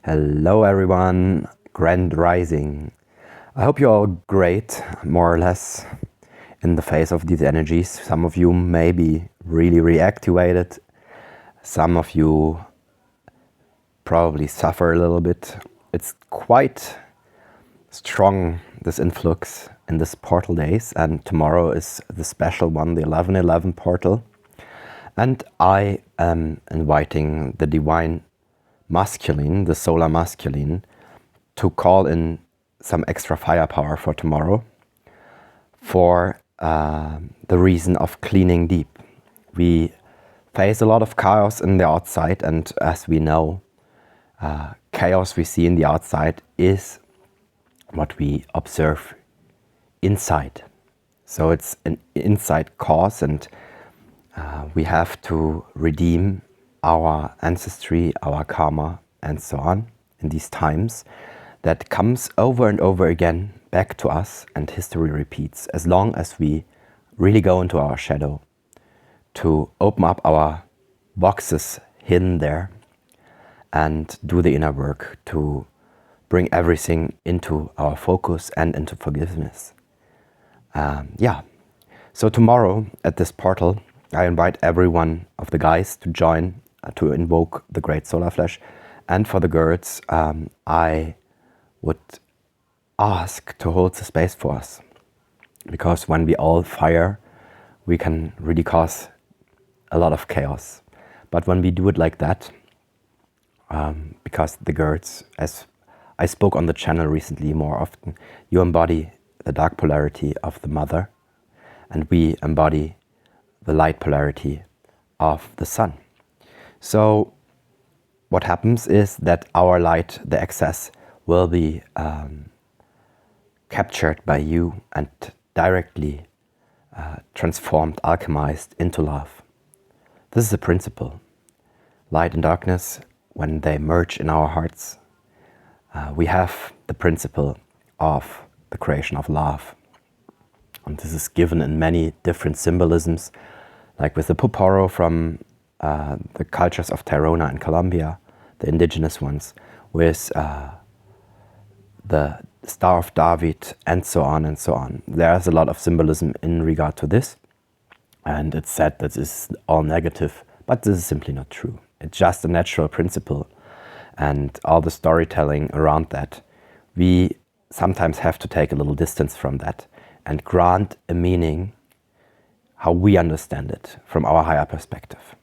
Hello everyone, Grand Rising. I hope you're all great, more or less, in the face of these energies. Some of you may be really reactivated. Some of you probably suffer a little bit. It's quite strong, this influx in this portal days, and tomorrow is the special one, the 11/11 portal. And I am inviting the divine masculine, the solar masculine, to call in some extra firepower for tomorrow for the reason of cleaning deep. We face a lot of chaos in the outside, and as we know, chaos we see in the outside is what we observe inside. So it's an inside cause, and we have to redeem our ancestry, our karma, and so on in these times. That comes over and over again back to us, and history repeats as long as we really go into our shadow to open up our boxes hidden there and do the inner work to bring everything into our focus and into forgiveness. So tomorrow at this portal, I invite every one of the guys to join to invoke the Great Solar Flash. And for the girls, I would ask to hold the space for us. Because when we all fire, we can really cause a lot of chaos. But when we do it like that, because the girls, as I spoke on the channel recently more often, you embody the dark polarity of the mother, and we embody the light polarity of the sun. So what happens is that our light, the excess, will be captured by you and directly transformed, alchemized into love. This is a principle. Light and darkness, when they merge in our hearts, we have the principle of the creation of love. And this is given in many different symbolisms, like with the puporo from the cultures of Tairona and Colombia, the indigenous ones, with the Star of David, and so on and so on. There's a lot of symbolism in regard to this, and it's said that this is all negative, but this is simply not true. It's just a natural principle, and all the storytelling around that, we sometimes have to take a little distance from that and grant a meaning how we understand it from our higher perspective.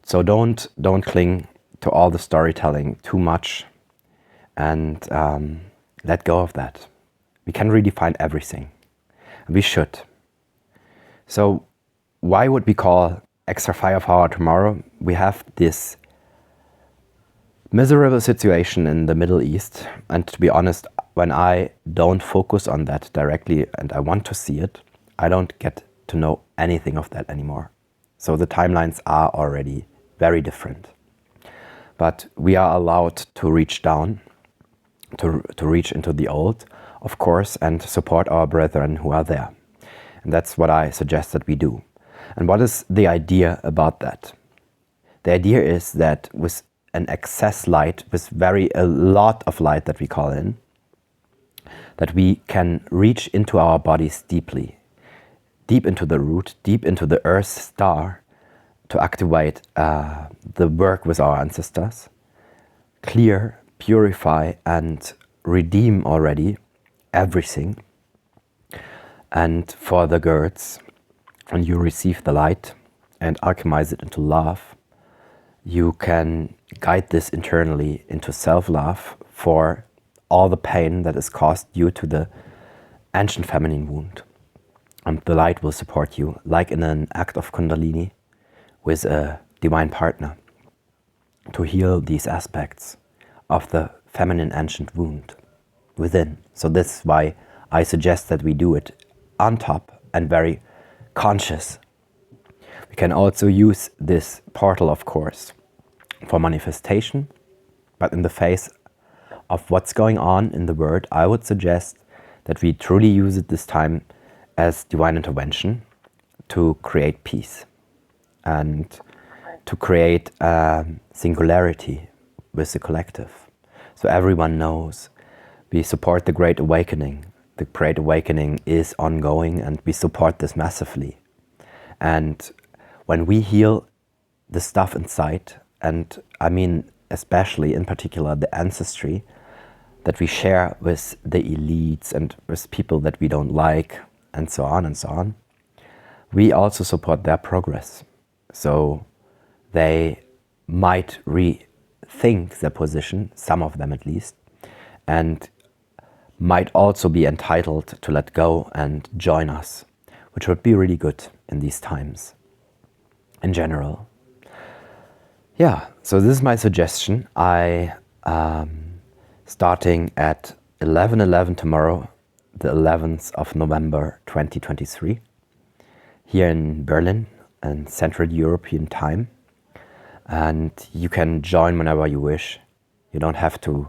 So don't cling to all the storytelling too much, and let go of that. We can redefine everything. We should. So why would we call extra firepower tomorrow? We have this miserable situation in the Middle East, and to be honest, when I don't focus on that directly and I want to see it, I don't get to know anything of that anymore. So the timelines are already very different. But we are allowed to reach down, to reach into the old, of course, and support our brethren who are there. And that's what I suggest that we do. And what is the idea about that? The idea is that with an excess light, with a lot of light that we call in, that we can reach into our bodies deeply, deep into the root, deep into the earth star, to activate the work with our ancestors, clear, purify, and redeem already everything. And for the girls, when you receive the light and alchemize it into love, you can guide this internally into self-love for all the pain that is caused due to the ancient feminine wound. And the light will support you, like in an act of Kundalini, with a divine partner, to heal these aspects of the feminine ancient wound within. So this is why I suggest that we do it on top and very conscious. We can also use this portal, of course, for manifestation, but in the face of what's going on in the world, I would suggest that we truly use it this time as divine intervention to create peace and to create singularity with the collective. So everyone knows we support the Great Awakening. The Great Awakening is ongoing and we support this massively. And when we heal the stuff inside, and I mean especially in particular the ancestry that we share with the elites and with people that we don't like, and so on, we also support their progress. So they might rethink their position, some of them at least, and might also be entitled to let go and join us, which would be really good in these times in general. Yeah, so this is my suggestion. Starting at 11:11 tomorrow, the 11th of November 2023, here in Berlin and Central European time. And you can join whenever you wish. You don't have to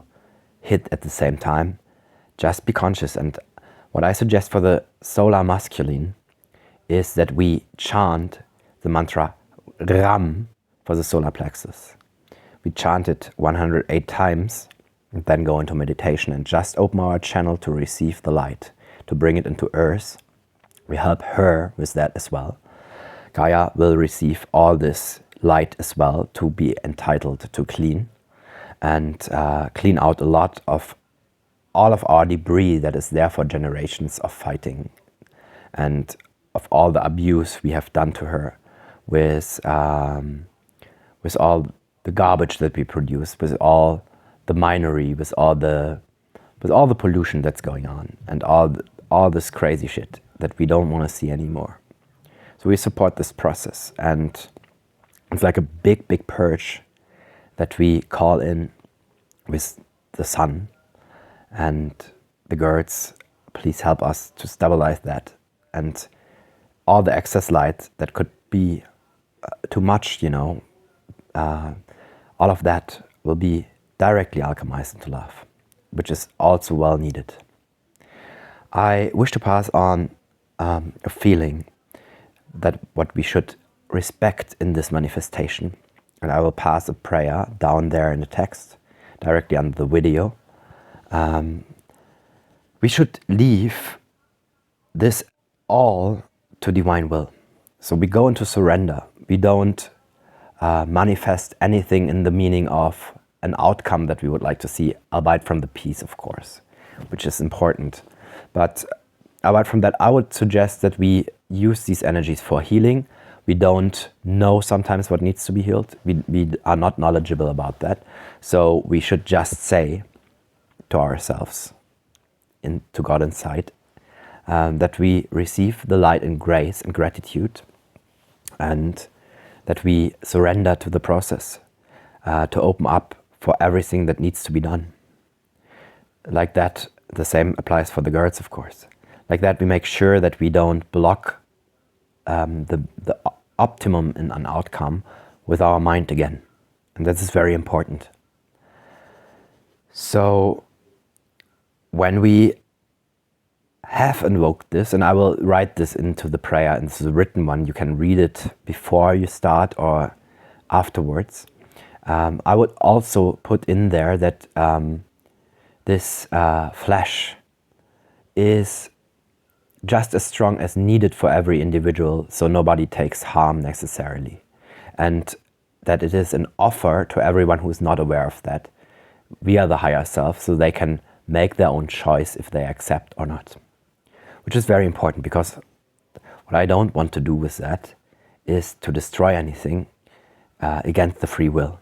hit at the same time. Just be conscious. And what I suggest for the solar masculine is that we chant the mantra Ram for the solar plexus. We chant it 108 times and then go into meditation and just open our channel to receive the light, to bring it into Earth. We help her with that as well. Gaia will receive all this light as well to be entitled to clean and clean out a lot of all of our debris that is there for generations of fighting and of all the abuse we have done to her with all the garbage that we produce, with all the minery, with all the pollution that's going on and all this crazy shit that we don't want to see anymore. So we support this process, and it's like a big purge that we call in with the sun and the gods. Please help us to stabilize that, and all the excess light that could be too much, all of that will be directly alchemized into love, which is also well needed. I wish to pass on a feeling that what we should respect in this manifestation, and I will pass a prayer down there in the text, directly under the video. We should leave this all to divine will. So we go into surrender. We don't manifest anything in the meaning of an outcome that we would like to see, albeit from the peace, of course, which is important. But albeit from that, I would suggest that we use these energies for healing. We don't know sometimes what needs to be healed. We are not knowledgeable about that. So we should just say to ourselves, to God inside, that we receive the light and grace and gratitude, and that we surrender to the process, to open up for everything that needs to be done. Like that, the same applies for the girls, of course. Like that, we make sure that we don't block the optimum in an outcome with our mind again. And this is very important. So when we have invoked this, and I will write this into the prayer, and this is a written one, you can read it before you start or afterwards. I would also put in there that this flesh is just as strong as needed for every individual, so nobody takes harm necessarily. And that it is an offer to everyone who is not aware of that via the higher self, so they can make their own choice if they accept or not. Which is very important, because what I don't want to do with that is to destroy anything against the free will.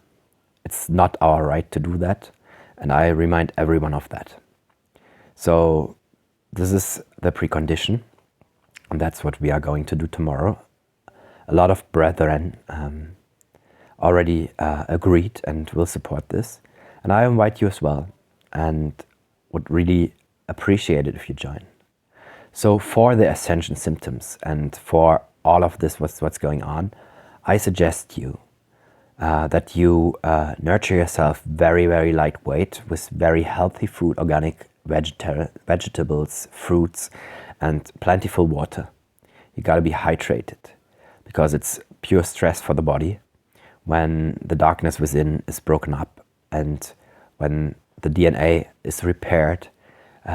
It's not our right to do that, and I remind everyone of that. So this is the precondition, and that's what we are going to do tomorrow. A lot of brethren already agreed and will support this, and I invite you as well, and would really appreciate it if you join. So for the ascension symptoms and for all of this, what's going on, I suggest you that you nurture yourself very lightweight with very healthy food, organic vegetables, fruits, and plentiful water. You gotta be hydrated, because it's pure stress for the body when the darkness within is broken up and when the DNA is repaired,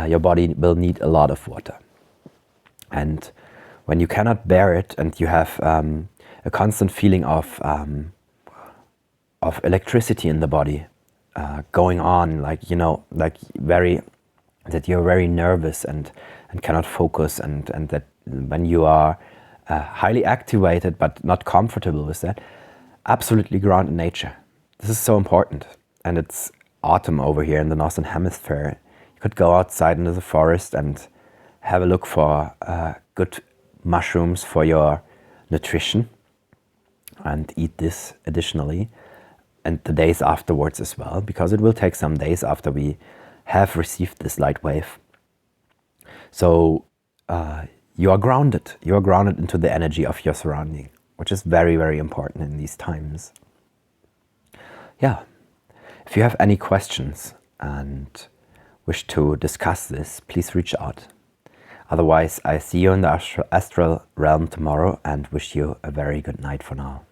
your body will need a lot of water. And when you cannot bear it and you have a constant feeling of electricity in the body going on, like, you know, like that you're very nervous and cannot focus, and that when you are highly activated but not comfortable with that, absolutely ground in nature. This is so important. And it's autumn over here in the Northern Hemisphere. You could go outside into the forest and have a look for good mushrooms for your nutrition and eat this additionally, and the days afterwards as well, because it will take some days after we have received this light wave. So you are grounded into the energy of your surrounding, which is very, very important in these times. Yeah, if you have any questions and wish to discuss this, please reach out. Otherwise, I see you in the astral realm tomorrow and wish you a very good night for now.